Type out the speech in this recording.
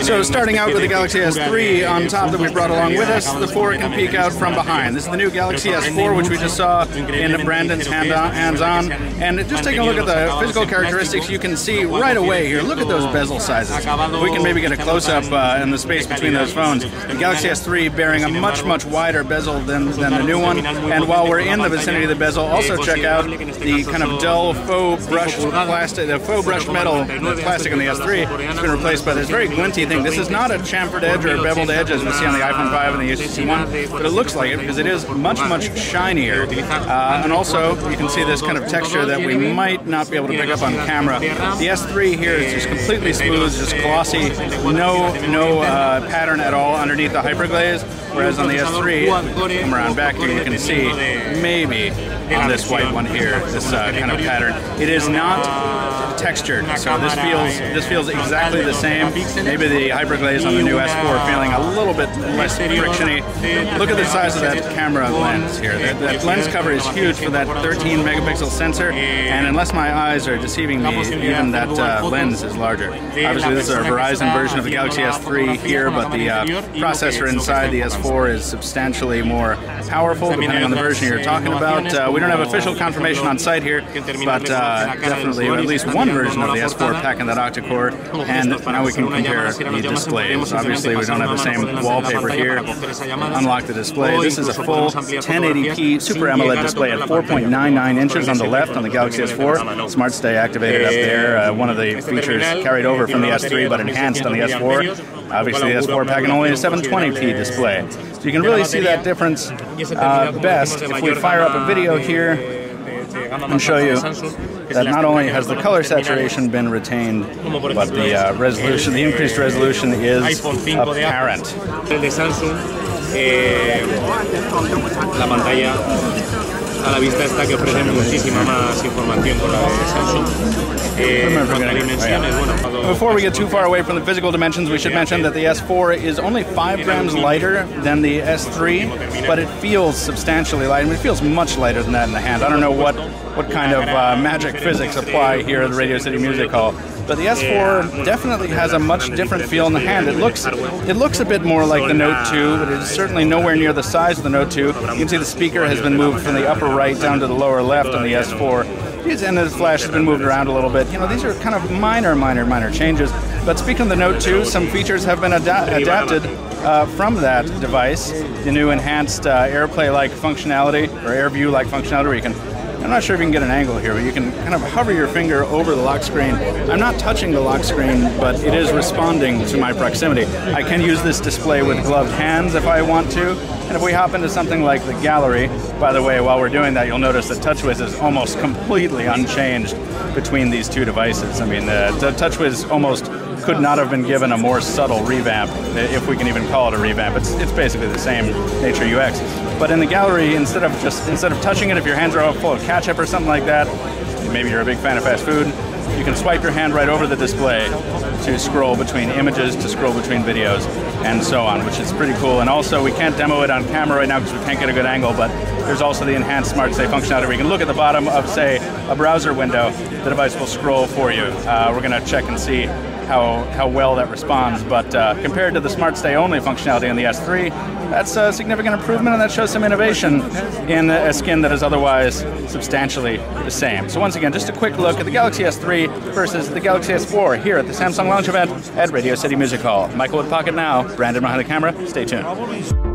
So starting out with the Galaxy S3 on top that we brought along with us, the 4 can peek out from behind. This is the new Galaxy S4, which we just saw in Brandon's hands-on. And just taking a look at the physical characteristics, you can see right away here, look at those bezel sizes. We can maybe get a close-up in the space between those phones. The Galaxy S3 bearing a much, much wider bezel than the new one. And while we're in the vicinity of the bezel, also check out the kind of dull faux brushed plastic, the faux brushed metal plastic on the S3. It's been replaced by this very glinty thing. This is not a chamfered edge or a beveled edge as we see on the iPhone 5 and the HTC One, but it looks like it because it is much, much shinier. And also, you can see this kind of texture that we might not be able to pick up on camera. The S3 here is just completely smooth, just glossy, no pattern at all underneath the hyperglaze, whereas on the S3, come around back here, you can see maybe on this white one here, this kind of pattern. It is not textured, so this feels exactly the same. Maybe the hyperglaze on the new S4 feeling a little bit less frictiony. Look at the size of that camera lens here. That lens cover is huge for that 13 megapixel sensor, and unless my eyes are deceiving me, even that lens is larger. Obviously this is our Verizon version of the Galaxy S3 here, but the processor inside the S4 is substantially more powerful depending on the version you're talking about. We don't have official confirmation on site here, but definitely at least one version of the S4 packing that octa-core, and now we can compare the displays. Obviously we don't have the same wallpaper here. Unlock the display. This is a full 1080p Super AMOLED display at 4.99 inches on the left on the Galaxy S4. Smart Stay activated up there. One of the features carried over from the S3 but enhanced on the S4. Obviously the S4 packing only a 720p display. So you can really see that difference best if we fire up a video here and show you that not only has the color saturation been retained, but the resolution, the increased resolution is apparent. La pantalla a la vista está que ofrece muchísima más información con la de Samsung. Before we get too far away from the physical dimensions, we should mention that the S4 is only 5 grams lighter than the S3, but it feels substantially lighter. I mean, it feels much lighter than that in the hand. I don't know what kind of magic physics apply here at the Radio City Music Hall. But the S4 definitely has a much different feel in the hand. It looks a bit more like the Note 2, but it is certainly nowhere near the size of the Note 2. You can see the speaker has been moved from the upper right down to the lower left on the S4. And the flash has been moved around a little bit. You know, these are kind of minor changes. But speaking of the Note 2, some features have been adapted from that device. The new enhanced AirPlay-like functionality, or AirView-like functionality, where you can, I'm not sure if you can get an angle here, but you can kind of hover your finger over the lock screen. I'm not touching the lock screen, but it is responding to my proximity. I can use this display with gloved hands if I want to. And if we hop into something like the gallery, by the way, while we're doing that, you'll notice that TouchWiz is almost completely unchanged between these two devices. I mean, the TouchWiz almost could not have been given a more subtle revamp, if we can even call it a revamp. It's basically the same nature UX. But in the gallery, instead of touching it, if your hands are all full of ketchup or something like that, maybe you're a big fan of fast food, you can swipe your hand right over the display to scroll between images, to scroll between videos, and so on, which is pretty cool. And also, we can't demo it on camera right now because we can't get a good angle, but there's also the enhanced Smart Stay functionality where you can look at the bottom of, say, a browser window. The device will scroll for you. We're going to check and see how well that responds, but compared to the Smart Stay only functionality in the S3, that's a significant improvement, and that shows some innovation in a skin that is otherwise substantially the same. So once again, just a quick look at the Galaxy S3 versus the Galaxy S4 here at the Samsung launch event at Radio City Music Hall. Michael with Pocketnow, Brandon behind the camera. Stay tuned.